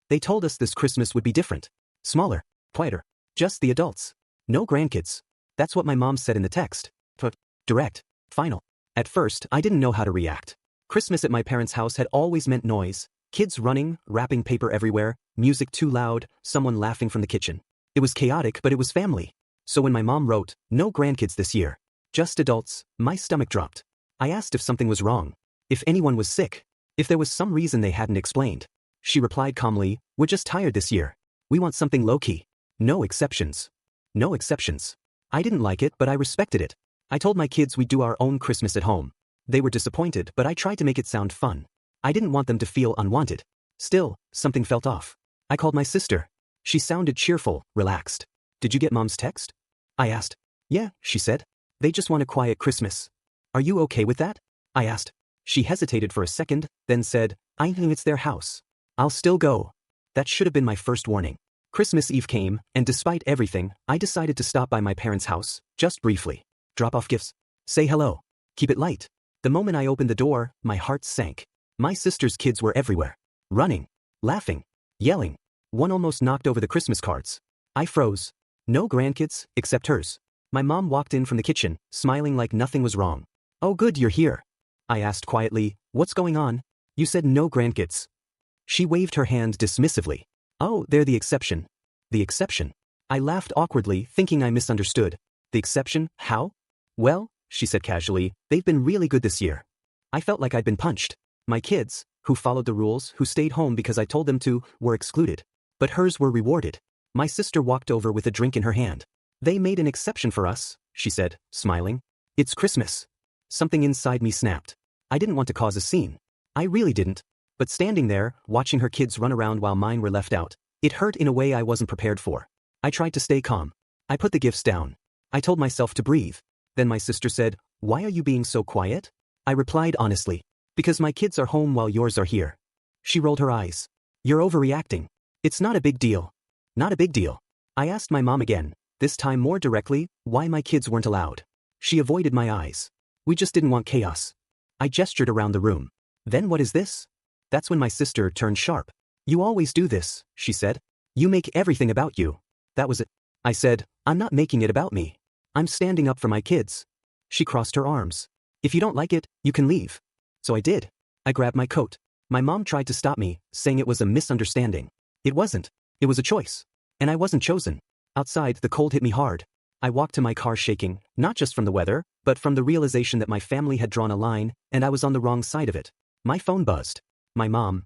They told us this Christmas would be different. Smaller. Quieter. Just the adults. No grandkids. That's what my mom said in the text. Direct. Final. At first, I didn't know how to react. Christmas at my parents' house had always meant noise. Kids running, wrapping paper everywhere, music too loud, someone laughing from the kitchen. It was chaotic, but it was family. So when my mom wrote, "No grandkids this year, just adults," my stomach dropped. I asked if something was wrong. If anyone was sick. If there was some reason they hadn't explained. She replied calmly, "We're just tired this year. We want something low-key. No exceptions." No exceptions. I didn't like it, but I respected it. I told my kids we'd do our own Christmas at home. They were disappointed, but I tried to make it sound fun. I didn't want them to feel unwanted. Still, something felt off. I called my sister. She sounded cheerful, relaxed. "Did you get Mom's text?" I asked. "Yeah," she said. "They just want a quiet Christmas. Are you okay with that?" I asked. She hesitated for a second, then said, "I think it's their house. I'll still go." That should have been my first warning. Christmas Eve came, and despite everything, I decided to stop by my parents' house, just briefly. Drop off gifts. Say hello. Keep it light. The moment I opened the door, my heart sank. My sister's kids were everywhere. Running. Laughing. Yelling. One almost knocked over the Christmas cards. I froze. No grandkids, except hers. My mom walked in from the kitchen, smiling like nothing was wrong. "Oh good, you're here." I asked quietly, "What's going on? You said no grandkids." She waved her hand dismissively. "Oh, they're the exception." The exception? I laughed awkwardly, thinking I misunderstood. The exception? How? "Well," she said casually, "they've been really good this year." I felt like I'd been punched. My kids, who followed the rules, who stayed home because I told them to, were excluded. But hers were rewarded. My sister walked over with a drink in her hand. "They made an exception for us," she said, smiling. "It's Christmas." Something inside me snapped. I didn't want to cause a scene. I really didn't. But standing there, watching her kids run around while mine were left out, it hurt in a way I wasn't prepared for. I tried to stay calm. I put the gifts down. I told myself to breathe. Then my sister said, "Why are you being so quiet?" I replied honestly, "Because my kids are home while yours are here." She rolled her eyes. "You're overreacting. It's not a big deal." Not a big deal. I asked my mom again, this time more directly, why my kids weren't allowed. She avoided my eyes. "We just didn't want chaos." I gestured around the room. "Then what is this?" That's when my sister turned sharp. "You always do this," she said. "You make everything about you." That was it. I said, "I'm not making it about me. I'm standing up for my kids." She crossed her arms. "If you don't like it, you can leave." So I did. I grabbed my coat. My mom tried to stop me, saying it was a misunderstanding. It wasn't. It was a choice. And I wasn't chosen. Outside, the cold hit me hard. I walked to my car shaking, not just from the weather, but from the realization that my family had drawn a line, and I was on the wrong side of it. My phone buzzed. My mom,